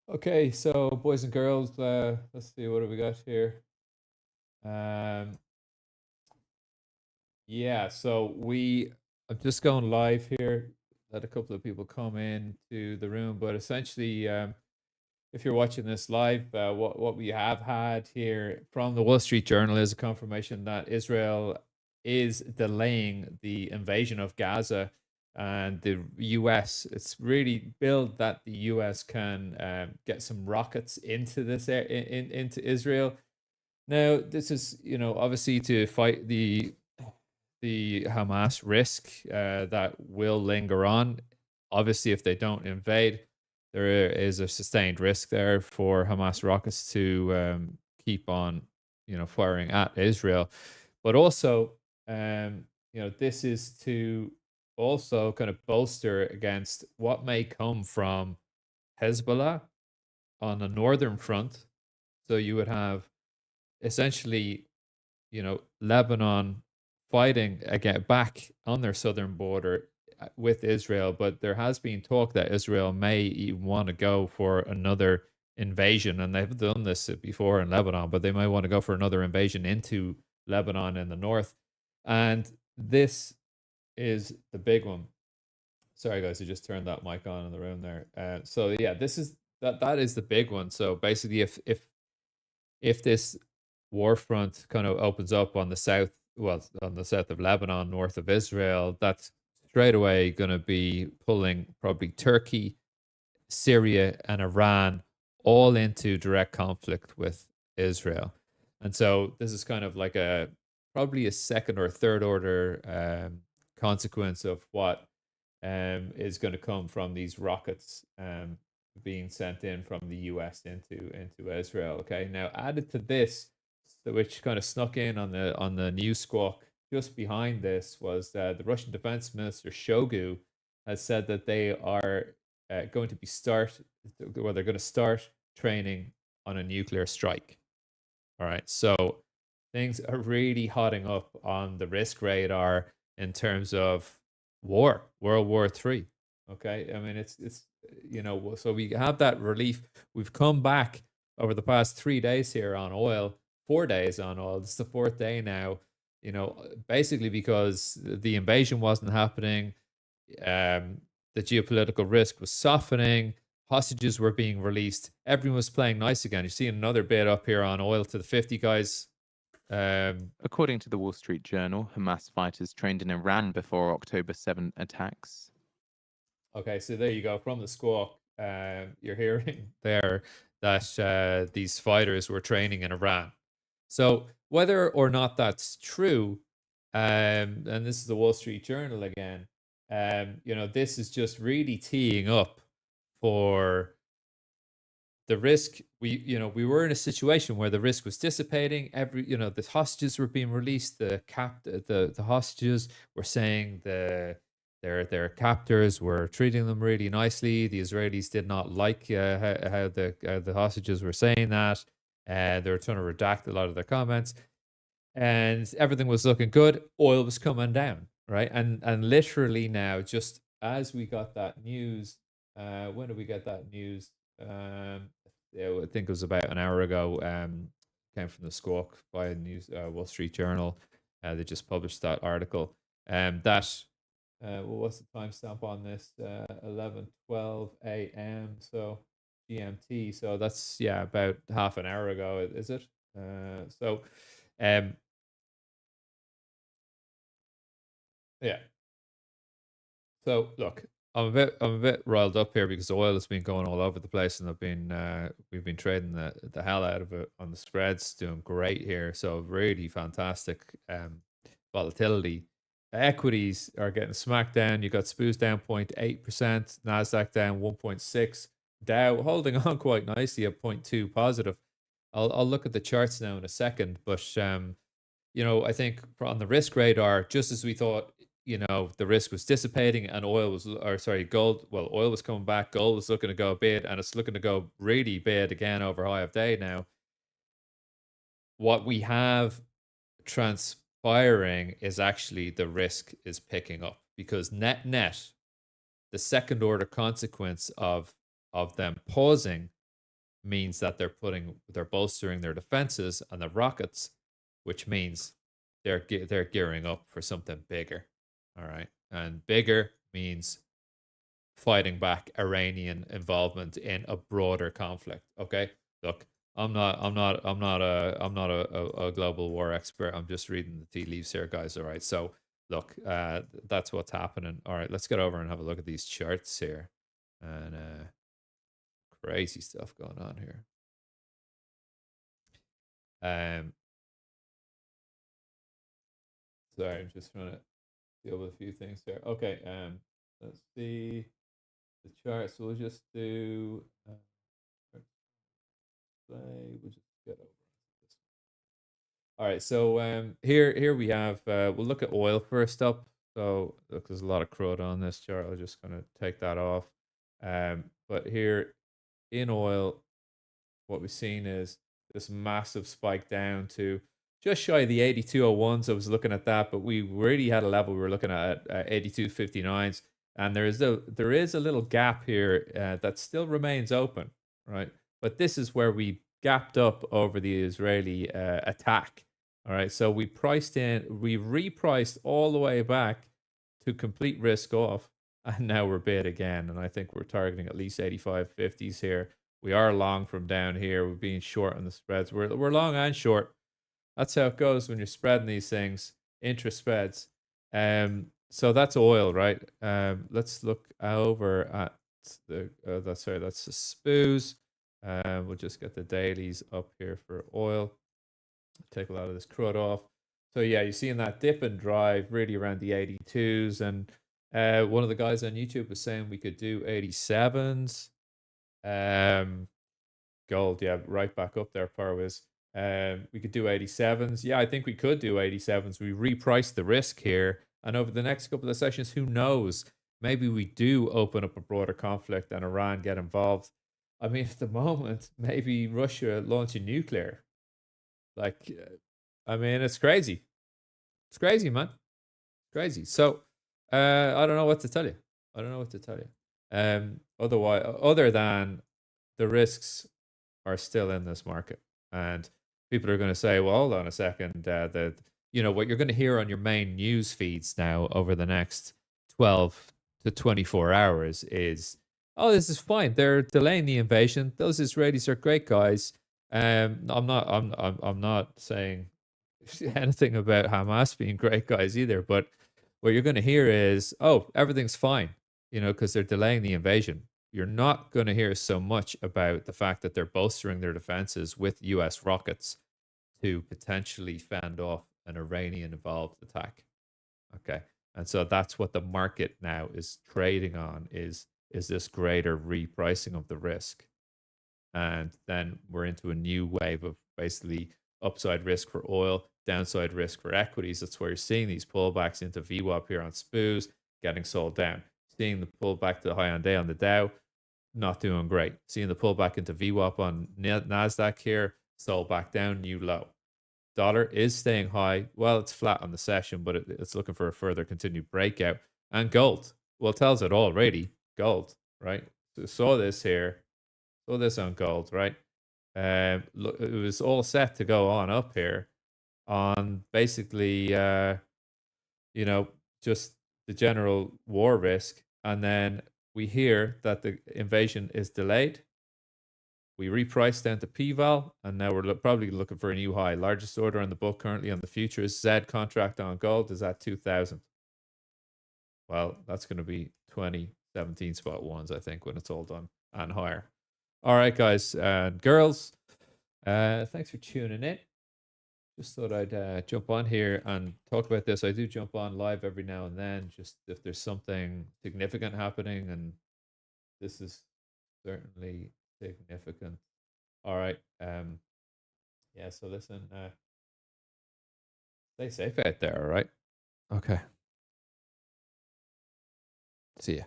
Okay, so boys and girls, let's see what do we got here. Um, yeah, so I'm just going live here. Let a couple of people come in to the room, but essentially, if you're watching this live, what we have had here from the Wall Street Journal is a confirmation that Israel is delaying the invasion of Gaza, and the U.S. It's really billed that the U.S. can get some rockets into into Israel. Now, this is obviously to fight the Hamas risk that will linger on. Obviously, if they don't invade, there is a sustained risk there for Hamas rockets to keep on, firing at Israel. But also, this is to also kind of bolster against what may come from Hezbollah on the northern front. So you would have essentially Lebanon fighting again back on their southern border with Israel, but there has been talk that Israel may even want to go for another invasion, and they've done this before in Lebanon, but they might want to go for another invasion into Lebanon in the north. And this is the big one. Sorry, guys, I just turned that mic on in the room there. So yeah, that is the big one. So basically, if this war front kind of opens up on the south, well, on the south of Lebanon, north of Israel, that's straight away going to be pulling probably Turkey, Syria, and Iran all into direct conflict with Israel. And so this is kind of like a probably a second or third order consequence of what is going to come from these rockets being sent in from the US into Israel. Okay, now added to this, which kind of snuck in on the news squawk just behind this, was the Russian Defense Minister Shoigu has said that they are going to they're going to start training on a nuclear strike. All right, so things are really hotting up on the risk radar in terms of World War Three. Okay, I mean it's so we have that relief. We've come back over the past 3 days here on oil, 4 days on oil. It's the fourth day now. Basically because the invasion wasn't happening, the geopolitical risk was softening. Hostages were being released. Everyone was playing nice again. You see another bit up here on oil to the 50, guys. According to the Wall Street Journal, Hamas fighters trained in Iran before October 7 attacks. Okay, so there you go. From the squawk, you're hearing there that these fighters were training in Iran. So whether or not that's true, and this is the Wall Street Journal again, this is just really teeing up for the risk. We were in a situation where the risk was dissipating. The hostages were being released. The hostages were saying their captors were treating them really nicely. The Israelis did not like how the hostages were saying that. They were trying to redact a lot of their comments, and everything was looking good. Oil was coming down, right? And literally now, just as we got that news, when did we get that news? Yeah, I think it was about an hour ago. Came from the Squawk by News Wall Street Journal. They just published that article. That what's the timestamp on this? 11:12 a.m. So GMT. So that's about half an hour ago, is it? Um, yeah. So look, I'm a bit riled up here because oil has been going all over the place, and we've been trading the hell out of it on the spreads, doing great here. So really fantastic volatility. Equities are getting smacked down. You got SPOOs down 0.8%, Nasdaq down 1.6, Dow holding on quite nicely at 0.2 positive. I'll look at the charts now in a second, but I think on the risk radar, just as we thought, the risk was dissipating and oil was coming back, gold was looking to go bid, and it's looking to go really bid again over high of day now. What we have transpiring is actually the risk is picking up, because net, the second order consequence of them pausing means that they're bolstering their defenses, and the rockets, which means they're gearing up for something bigger. All right, and bigger means fighting back Iranian involvement in a broader conflict. Okay, look, I'm not a global war expert. I'm just reading the tea leaves here, guys. All right, so look, that's what's happening. All right, let's get over and have a look at these charts here, and crazy stuff going on here. Sorry, I'm just trying to deal with a few things there. Okay, let's see the charts. We'll just do play. We'll just get over this. All right, so here we have. We'll look at oil first up. So look, there's a lot of crud on this chart. I'll just kind of take that off. But here in oil, what we've seen is this massive spike down to just shy of the 8201s. I was looking at that, but we really had a level we were looking at 8259s, and there is a little gap here that still remains open, right? But this is where we gapped up over the Israeli attack. All right, so we repriced all the way back to complete risk off, and now we're bid again. And I think we're targeting at least 85.50s here. We are long from down here. We're being short on the spreads. We're long and short. That's how it goes when you're spreading these things. Interest spreads. So that's oil, right? Let's look over at that's the SPOOs. We'll just get the dailies up here for oil. Take a lot of this crud off. So yeah, you're seeing that dip and drive really around the 82s, and one of the guys on YouTube was saying we could do 87s. Gold, yeah, right back up there, Parwiz. We could do 87s. Yeah, I think we could do 87s. We repriced the risk here, and over the next couple of sessions, who knows? Maybe we do open up a broader conflict and Iran get involved. I mean, at the moment, maybe Russia launching nuclear. Like, I mean, it's crazy. It's crazy, man. It's crazy. So, I don't know what to tell you. I don't know what to tell you. Other than the risks are still in this market, and people are going to say, "Well, hold on a second, that what you're going to hear on your main news feeds now over the next 12 to 24 hours is, oh, this is fine. They're delaying the invasion. Those Israelis are great guys." I'm not saying anything about Hamas being great guys either, but what you're going to hear is, oh, everything's fine, because they're delaying the invasion. You're not going to hear so much about the fact that they're bolstering their defenses with US rockets to potentially fend off an Iranian involved attack. Okay. And so that's what the market now is trading on is this greater repricing of the risk. And then we're into a new wave of basically upside risk for oil, downside risk for equities. That's where you're seeing these pullbacks into VWAP here on SPOOs getting sold down. Seeing the pullback to the high on day on the Dow, not doing great. Seeing the pullback into VWAP on NASDAQ here, sold back down, new low. Dollar is staying high. Well, it's flat on the session, but it's looking for a further continued breakout. And gold, well, it tells it already. Gold, right? So saw this here. Saw this on gold, right? Look, it was all set to go on up here on basically, just the general war risk. And then we hear that the invasion is delayed. We repriced down to PVAL, and now we're probably looking for a new high. Largest order on the book currently on the futures Z contract on gold is at 2,000. Well, that's going to be 2017 spot ones, I think, when it's all done and higher. All right, guys and girls, thanks for tuning in. Just thought I'd jump on here and talk about this. I do jump on live every now and then, just if there's something significant happening, and this is certainly significant. All right. Yeah, so listen, stay safe out there, all right? Okay. See ya.